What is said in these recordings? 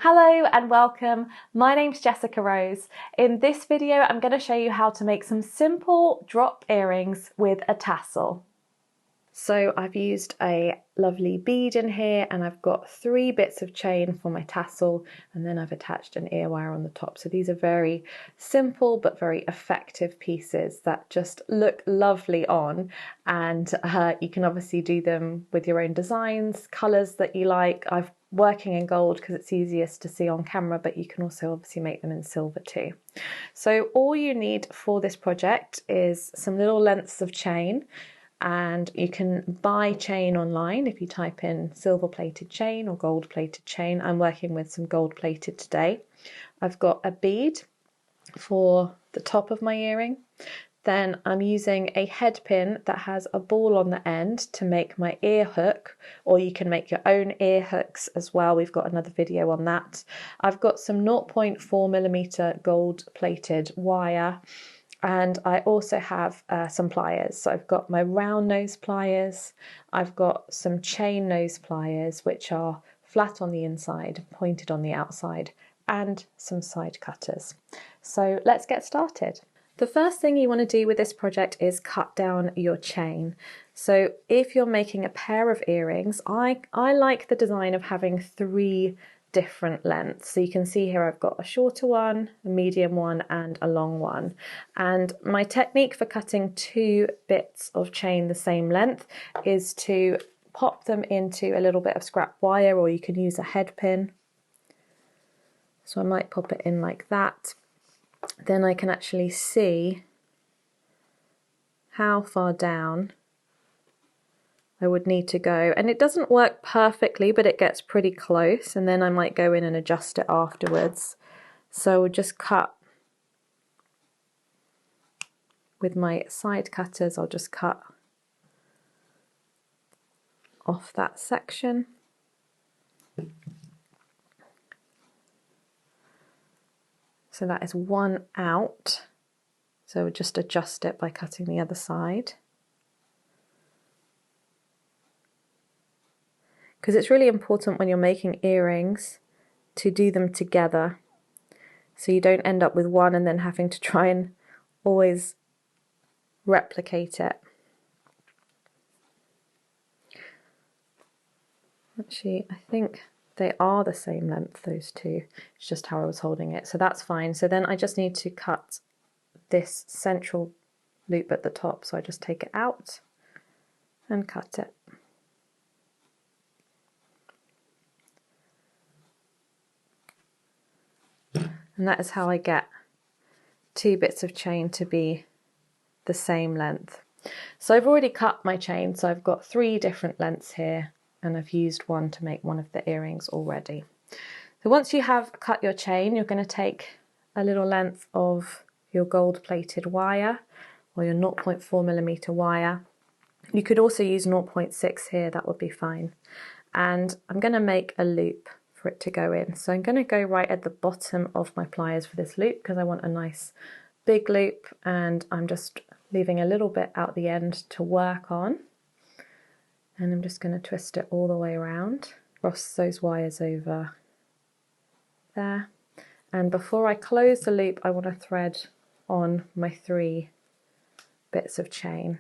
Hello and welcome. My name's Jessica Rose. In this video, I'm going to show you how to make some simple drop earrings with a tassel. So I've used a lovely bead in here and I've got 3 bits of chain for my tassel, and then I've attached an ear wire on the top. So these are very simple but very effective pieces that just look lovely on, and you can obviously do them with your own designs, colours that you like. I'm working in gold because it's easiest to see on camera, but you can also obviously make them in silver too. So all you need for this project is some little lengths of chain. And you can buy chain online if you type in silver plated chain or gold plated chain. I'm working with some gold plated today. I've got a bead for the top of my earring. Then I'm using a head pin that has a ball on the end to make my ear hook, or you can make your own ear hooks as well. We've got another video on that. I've got some 0.4mm gold plated wire. And I also have some pliers. So I've got my round nose pliers, I've got some chain nose pliers, which are flat on the inside, pointed on the outside, and some side cutters. So let's get started. The first thing you want to do with this project is cut down your chain. So if you're making a pair of earrings, I like the design of having 3 different lengths. So you can see here I've got a shorter one, a medium one, and a long one. And my technique for cutting 2 bits of chain the same length is to pop them into a little bit of scrap wire, or you can use a head pin. So I might pop it in like that. Then I can actually see how far down I would need to go, and it doesn't work perfectly, but it gets pretty close, and then I might go in and adjust it afterwards. So we'll just cut with my side cutters. I'll just cut off that section. So that is one out. So we'll just adjust it by cutting the other side. Because it's really important when you're making earrings to do them together, so you don't end up with one and then having to try and always replicate it. Actually, I think they are the same length, those 2. It's just how I was holding it, so that's fine. So then I just need to cut this central loop at the top, so I just take it out and cut it. And that is how I get 2 bits of chain to be the same length. So I've already cut my chain, so I've got 3 different lengths here, and I've used one to make one of the earrings already. So once you have cut your chain, you're going to take a little length of your gold plated wire, or your 0.4mm wire. You could also use 0.6 here, that would be fine. And I'm going to make a loop for it to go in. So I'm going to go right at the bottom of my pliers for this loop because I want a nice big loop, and I'm just leaving a little bit out the end to work on. And I'm just going to twist it all the way around, cross those wires over there. And before I close the loop, I want to thread on my 3 bits of chain.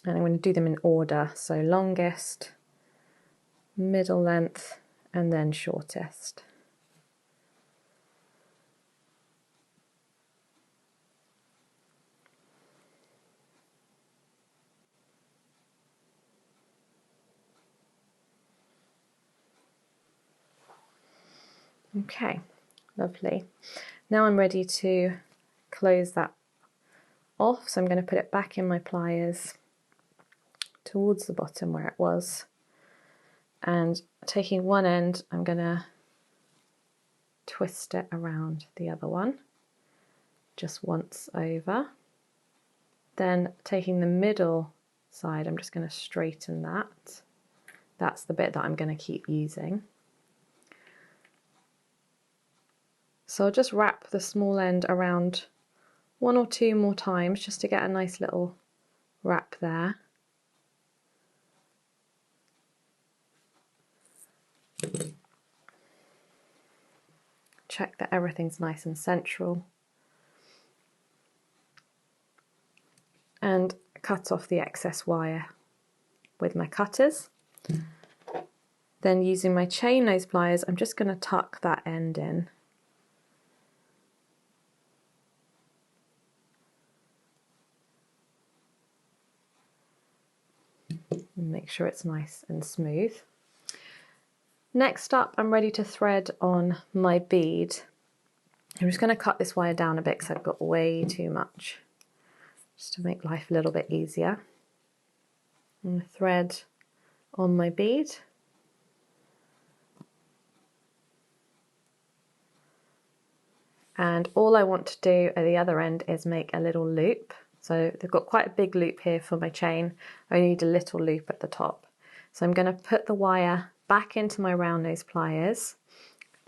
And I'm going to do them in order, so longest, middle length, and then shortest. Okay, lovely. Now I'm ready to close that off, so I'm going to put it back in my pliers towards the bottom where it was, and taking one end I'm going to twist it around the other one just once over. Then taking the middle side, I'm just going to straighten that. That's the bit that I'm going to keep using. So I'll just wrap the small end around 1 or 2 more times just to get a nice little wrap there. check that everything's nice and central, and cut off the excess wire with my cutters. Then using my chain nose pliers, I'm just going to tuck that end in. And make sure it's nice and smooth. Next up, I'm ready to thread on my bead. I'm just going to cut this wire down a bit because I've got way too much, just to make life a little bit easier. I'm going to thread on my bead. And all I want to do at the other end is make a little loop. So they've got quite a big loop here for my chain. I need a little loop at the top. So I'm going to put the wire back into my round nose pliers,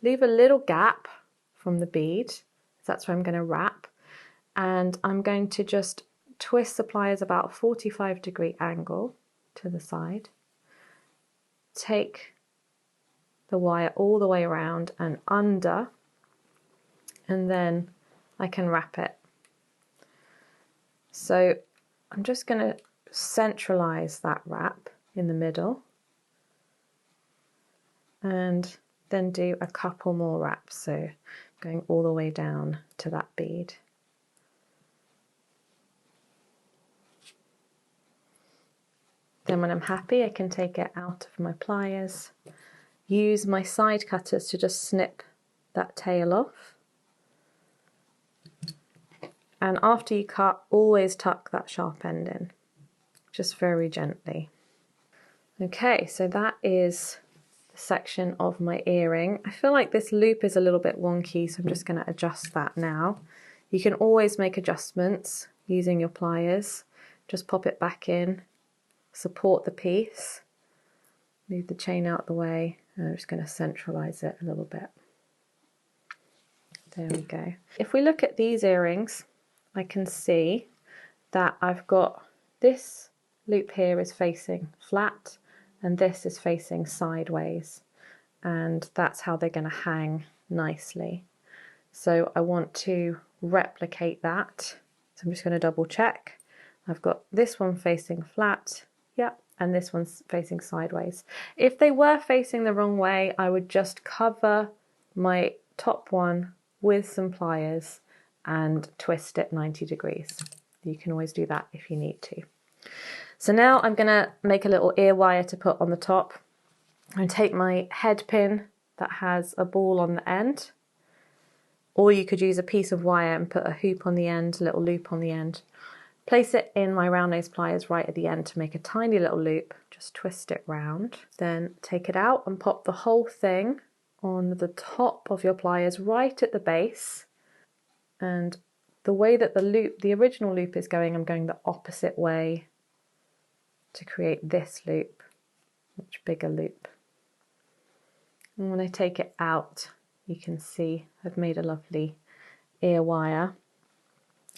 leave a little gap from the bead. That's where I'm going to wrap. And I'm going to just twist the pliers about a 45-degree angle to the side. Take the wire all the way around and under, and then I can wrap it. So I'm just going to centralize that wrap in the middle and then do a couple more wraps, so going all the way down to that bead. Then when I'm happy, I can take it out of my pliers, use my side cutters to just snip that tail off. And after you cut, always tuck that sharp end in, just very gently. Okay, so that is the section of my earring. I feel like this loop is a little bit wonky, so I'm just going to adjust that now. You can always make adjustments using your pliers. Just pop it back in, support the piece, move the chain out of the way, and I'm just going to centralize it a little bit. There we go. If we look at these earrings, I can see that I've got this loop here is facing flat and this is facing sideways, and that's how they're going to hang nicely. So I want to replicate that. So I'm just going to double check. I've got this one facing flat, yep, and this one's facing sideways. If they were facing the wrong way, I would just cover my top one with some pliers and twist it 90 degrees. You can always do that if you need to. So now I'm going to make a little ear wire to put on the top. and take my head pin that has a ball on the end, or you could use a piece of wire and put a hoop on the end, a little loop on the end. Place it in my round nose pliers right at the end to make a tiny little loop, just twist it round. Then take it out and pop the whole thing on the top of your pliers right at the base. And the way that the original loop is going, I'm going the opposite way to create this loop, much bigger loop. And when I take it out, you can see I've made a lovely ear wire.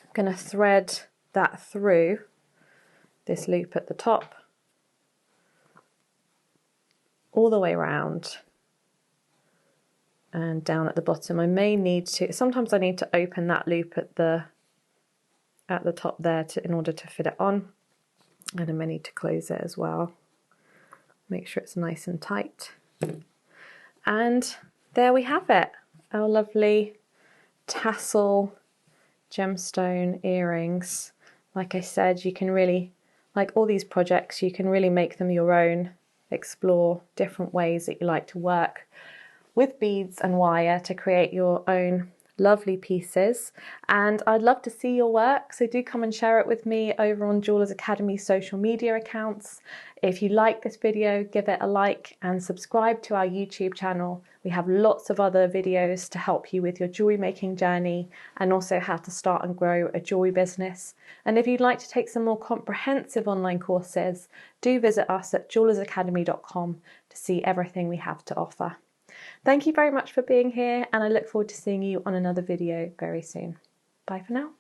I'm going to thread that through this loop at the top, all the way around and down at the bottom. I may need to, sometimes I need to open that loop at the top there in order to fit it on, and I may need to close it as well. Make sure it's nice and tight. And there we have it, our lovely tassel gemstone earrings. Like I said, you can really, like all these projects, you can really make them your own, explore different ways that you like to work with beads and wire to create your own lovely pieces. And I'd love to see your work, so do come and share it with me over on Jewelers Academy's social media accounts. If you like this video, give it a like and subscribe to our YouTube channel. We have lots of other videos to help you with your jewelry making journey, and also how to start and grow a jewelry business. And if you'd like to take some more comprehensive online courses, do visit us at jewelersacademy.com to see everything we have to offer. Thank you very much for being here, and I look forward to seeing you on another video very soon. Bye for now.